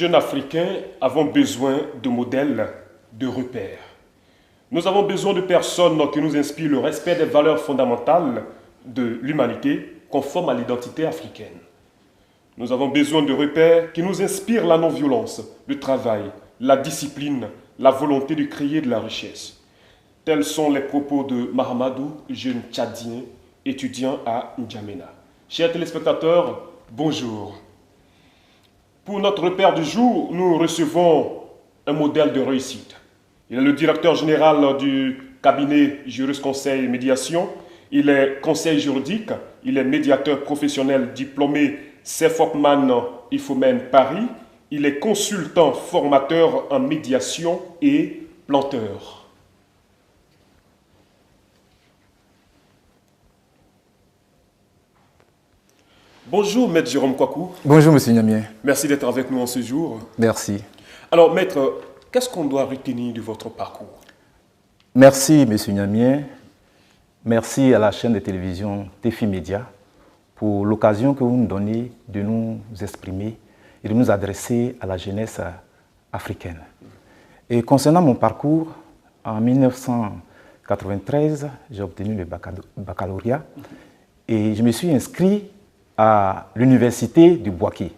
jeunes Africains avons besoin de modèles, de repères. Nous avons besoin de personnes qui nous inspirent le respect des valeurs fondamentales de l'humanité conformes à l'identité africaine. Nous avons besoin de repères qui nous inspirent la non-violence, le travail, la discipline, la volonté de créer de la richesse. Tels sont les propos de Mahamadou, jeune Tchadien, étudiant à N'Djamena. Chers téléspectateurs, bonjour. Pour notre repère du jour, nous recevons un modèle de réussite. Il est le directeur général du cabinet Jurisconseil Médiation. Il est conseiller juridique, il est médiateur professionnel diplômé CEFOPMAN IFOMEN Paris. Il est consultant formateur en médiation et planteur. Bonjour, Maître Jérôme Kouakou. Bonjour, Monsieur Niamien. Merci d'être avec nous en ce jour. Merci. Alors, Maître, qu'est-ce qu'on doit retenir de votre parcours? Merci, Monsieur Niamien. Merci à la chaîne de télévision Défi Média pour l'occasion que vous nous donnez de nous exprimer et de nous adresser à la jeunesse africaine. Et concernant mon parcours, en 1993, j'ai obtenu le baccalauréat et je me suis inscrit à l'université de Bouaké.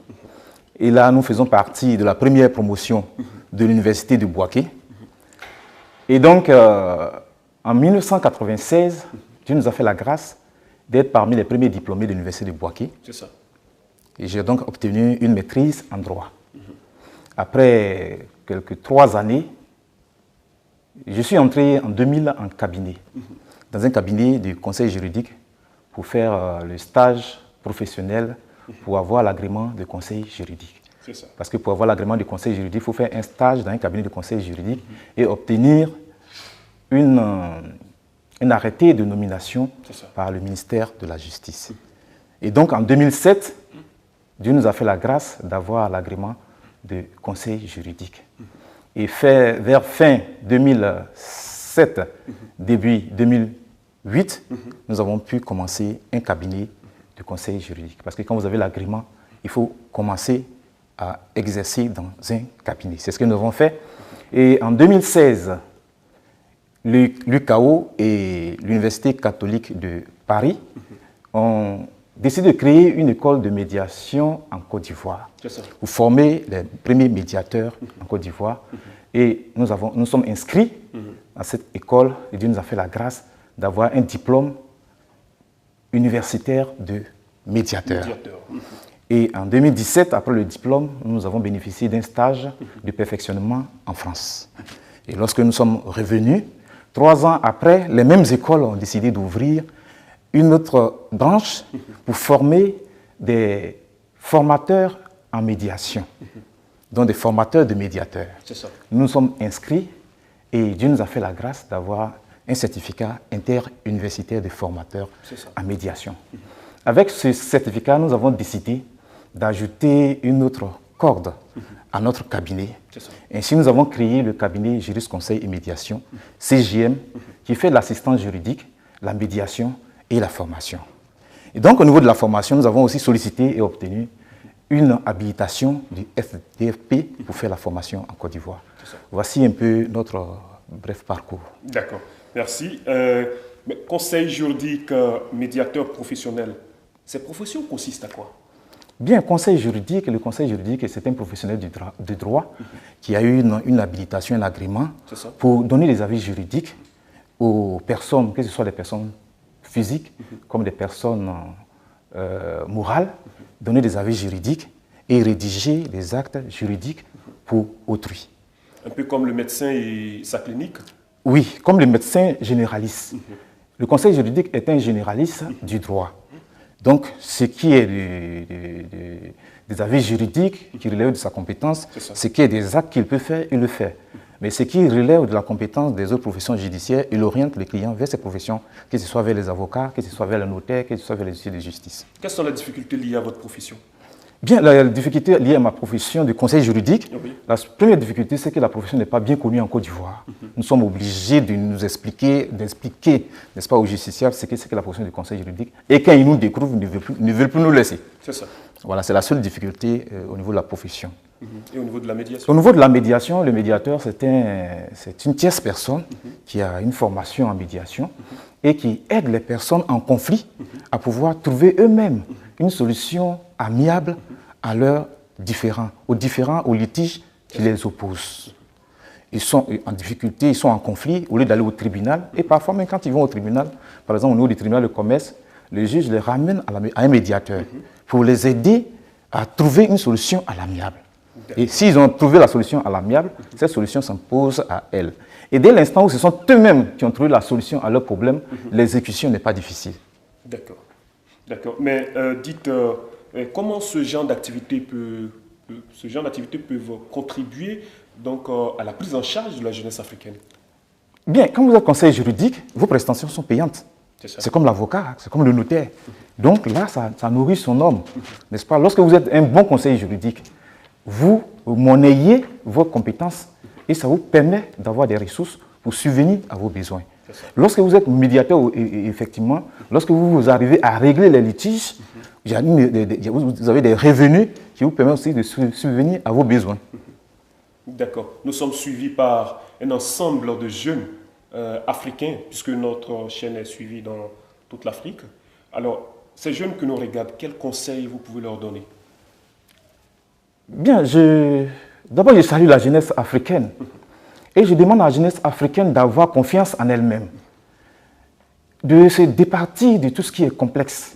Et là, nous faisons partie de la première promotion de l'université de Bouaké. Et donc, en 1996, Dieu nous a fait la grâce d'être parmi les premiers diplômés de l'université de Bouaké. C'est ça. Et j'ai donc obtenu une maîtrise en droit. Après quelques 3 années, je suis entré en 2000 en cabinet, dans un cabinet de conseil juridique pour faire le stage professionnel pour avoir l'agrément de conseil juridique. C'est ça. Parce que pour avoir l'agrément de conseil juridique, il faut faire un stage dans un cabinet de conseil juridique et obtenir un arrêté de nomination par le ministère de la Justice. Et donc en 2007, Dieu nous a fait la grâce d'avoir l'agrément de conseil juridique. Et vers fin 2007, début 2008, nous avons pu commencer un cabinet de conseil juridique. Parce que quand vous avez l'agrément, il faut commencer à exercer dans un cabinet. C'est ce que nous avons fait. Et en 2016, l'UCAO et l'Université catholique de Paris ont décidé de créer une école de médiation en Côte d'Ivoire pour former les premiers médiateurs en Côte d'Ivoire. Et nous sommes inscrits à cette école et Dieu nous a fait la grâce d'avoir un diplôme universitaire de médiateur. Et en 2017, après le diplôme, nous avons bénéficié d'un stage de perfectionnement en France. Et lorsque nous sommes revenus, 3 ans après, les mêmes écoles ont décidé d'ouvrir une autre branche pour former des formateurs en médiation, donc des formateurs de médiateurs. Nous nous sommes inscrits et Dieu nous a fait la grâce d'avoir un certificat interuniversitaire de formateurs en médiation. Avec ce certificat, nous avons décidé d'ajouter une autre corde à notre cabinet. Ainsi, nous avons créé le cabinet Juriste Conseil et Médiation, CJM, qui fait l'assistance juridique, la médiation et la formation. Et donc, au niveau de la formation, nous avons aussi sollicité et obtenu une habilitation du FDFP pour faire la formation en Côte d'Ivoire. Voici un peu notre bref parcours. D'accord, merci. Conseil juridique, médiateur professionnel, cette profession consiste à quoi? Bien, conseil juridique, le conseil juridique, c'est un professionnel du droit qui a eu une habilitation, un agrément pour donner des avis juridiques aux personnes, que ce soit des personnes physiques comme des personnes morales, donner des avis juridiques et rédiger des actes juridiques pour autrui. Un peu comme le médecin et sa clinique? Oui, comme le médecin généraliste. Le conseil juridique est un généraliste du droit. Donc, ce qui est des avis juridiques qui relèvent de sa compétence, ce qui est des actes qu'il peut faire, il le fait. Mais ce qui relève de la compétence des autres professions judiciaires, il oriente les clients vers ces professions, que ce soit vers les avocats, que ce soit vers les notaires, que ce soit vers les huissiers de justice. Quelles sont les difficultés liées à votre profession? Bien, la difficulté liée à ma profession de conseil juridique, la première difficulté, c'est que la profession n'est pas bien connue en Côte d'Ivoire. Nous sommes obligés de nous expliquer, d'expliquer, n'est-ce pas, aux justiciables ce que c'est que la profession de conseil juridique. Et quand ils nous découvrent, ils ne veulent plus nous laisser. C'est ça. Voilà, c'est la seule difficulté au niveau de la profession. Et au niveau de la médiation? Au niveau de la médiation, le médiateur, c'est une tierce personne qui a une formation en médiation et qui aide les personnes en conflit à pouvoir trouver eux-mêmes une solution amiable à leurs différends, aux litiges qui les opposent. Ils sont en difficulté, ils sont en conflit, au lieu d'aller au tribunal. Et parfois, même quand ils vont au tribunal, par exemple au niveau du tribunal de commerce, le juge les ramène à un médiateur pour les aider à trouver une solution à l'amiable. Et s'ils ont trouvé la solution à l'amiable, cette solution s'impose à elles. Et dès l'instant où ce sont eux-mêmes qui ont trouvé la solution à leur problème, l'exécution n'est pas difficile. D'accord. D'accord. Mais dites, comment ce genre d'activité peuvent contribuer donc, à la prise en charge de la jeunesse africaine? Bien, quand vous êtes conseiller juridique, vos prestations sont payantes. C'est comme l'avocat, c'est comme le notaire. Donc là, ça nourrit son homme, n'est-ce pas? Lorsque vous êtes un bon conseiller juridique, vous monnayez vos compétences et ça vous permet d'avoir des ressources pour subvenir à vos besoins. Lorsque vous êtes médiateur, effectivement, lorsque vous arrivez à régler les litiges, vous avez des revenus qui vous permettent aussi de subvenir à vos besoins. D'accord. Nous sommes suivis par un ensemble de jeunes africains, puisque notre chaîne est suivie dans toute l'Afrique. Alors, ces jeunes que nous regardent, quels conseils vous pouvez leur donner? Bien, d'abord je salue la jeunesse africaine et je demande à la jeunesse africaine d'avoir confiance en elle-même, de se départir de tout ce qui est complexe.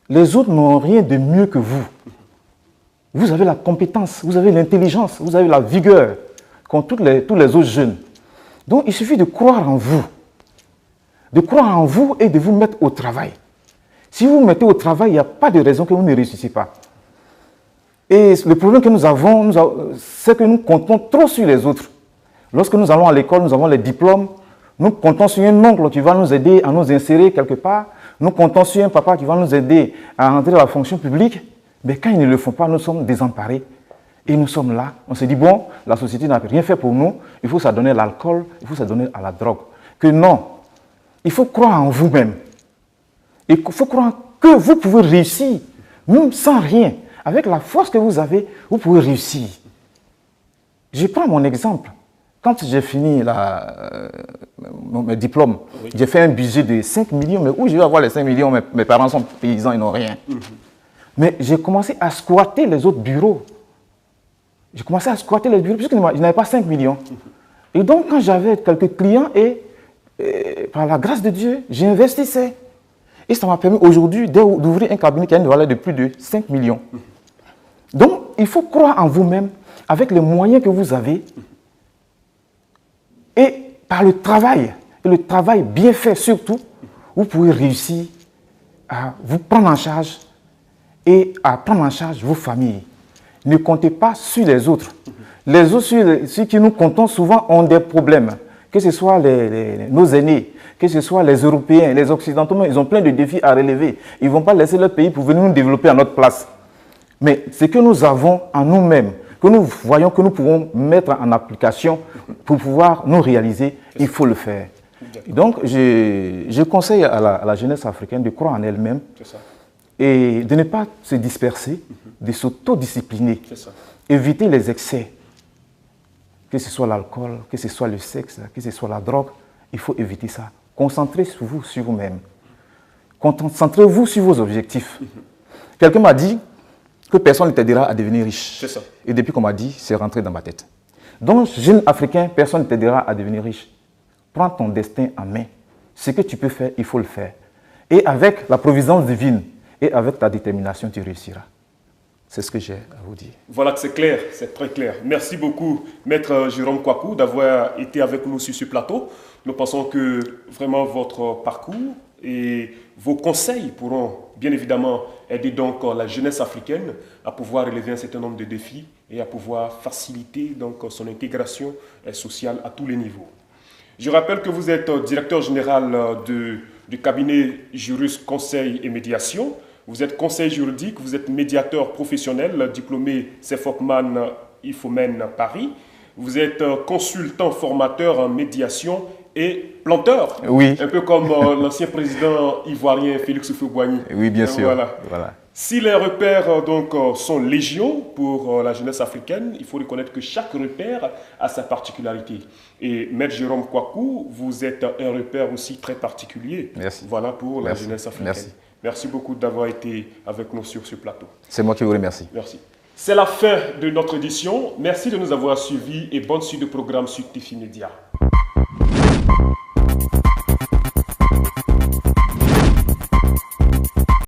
Les autres n'ont rien de mieux que vous. Vous avez la compétence, vous avez l'intelligence, vous avez la vigueur, comme tous les autres jeunes. Donc il suffit de croire en vous et de vous mettre au travail. Si vous vous mettez au travail, il n'y a pas de raison que vous ne réussissiez pas. Et le problème que nous avons, c'est que nous comptons trop sur les autres. Lorsque nous allons à l'école, nous avons les diplômes, nous comptons sur un oncle qui va nous aider à nous insérer quelque part, nous comptons sur un papa qui va nous aider à entrer dans la fonction publique, mais quand ils ne le font pas, nous sommes désemparés. Et nous sommes là, on se dit, bon, la société n'a rien fait pour nous, il faut s'adonner à l'alcool, il faut s'adonner à la drogue. Que non, il faut croire en vous-même. Il faut croire que vous pouvez réussir, même sans rien. Avec la force que vous avez, vous pouvez réussir. Je prends mon exemple. Quand j'ai fini mes diplômes, j'ai fait un budget de 5 millions, mais où je vais avoir les 5 millions? Mes parents sont paysans, ils n'ont rien. Mais j'ai commencé à squatter les autres bureaux. J'ai commencé à squatter les bureaux, puisque je n'avais pas 5 millions. Et donc, quand j'avais quelques clients, et par la grâce de Dieu, j'investissais. Et ça m'a permis aujourd'hui d'ouvrir un cabinet qui a une valeur de plus de 5 millions. Donc, il faut croire en vous-même avec les moyens que vous avez et par le travail, et le travail bien fait surtout, vous pouvez réussir à vous prendre en charge et à prendre en charge vos familles. Ne comptez pas sur les autres. Les autres, ceux qui nous comptons souvent, ont des problèmes. Que ce soit nos aînés, que ce soit les Européens, les Occidentaux, ils ont plein de défis à relever. Ils ne vont pas laisser leur pays pour venir nous développer à notre place. Mais ce que nous avons en nous-mêmes, que nous voyons que nous pouvons mettre en application pour pouvoir nous réaliser, il faut le faire. Donc, je conseille à la jeunesse africaine de croire en elle-même et de ne pas se disperser, de s'autodiscipliner, éviter les excès, que ce soit l'alcool, que ce soit le sexe, que ce soit la drogue, il faut éviter ça. Concentrez-vous sur vous-même. Concentrez-vous sur vos objectifs. Quelqu'un m'a dit que personne ne t'aidera à devenir riche. C'est ça. Et depuis qu'on m'a dit, c'est rentré dans ma tête. Donc, jeune Africain, personne ne t'aidera à devenir riche. Prends ton destin en main. Ce que tu peux faire, il faut le faire. Et avec la providence divine et avec ta détermination, tu réussiras. C'est ce que j'ai à vous dire. Voilà que c'est clair, c'est très clair. Merci beaucoup, Maître Jérôme Kouakou, d'avoir été avec nous sur ce plateau. Nous pensons que vraiment votre parcours et vos conseils pourront bien évidemment aider donc la jeunesse africaine à pouvoir relever un certain nombre de défis et à pouvoir faciliter donc son intégration sociale à tous les niveaux. Je rappelle que vous êtes directeur général du cabinet Jurus Conseil et Médiation. Vous êtes conseiller juridique, vous êtes médiateur professionnel, diplômé CEFOCMAN IFOMEN Paris. Vous êtes consultant formateur en médiation et planteur. Oui. Un peu comme l'ancien président ivoirien Félix Houphouët-Boigny. Oui, bien sûr. Voilà. Si les repères sont légion pour la jeunesse africaine, il faut reconnaître que chaque repère a sa particularité. Et Maître Jérôme Kouakou, vous êtes un repère aussi très particulier. Merci. Voilà pour la jeunesse africaine. Merci. Merci beaucoup d'avoir été avec nous sur ce plateau. C'est moi qui vous remercie. Merci. C'est la fin de notre édition. Merci de nous avoir suivis et bonne suite de programme sur TIFI Média.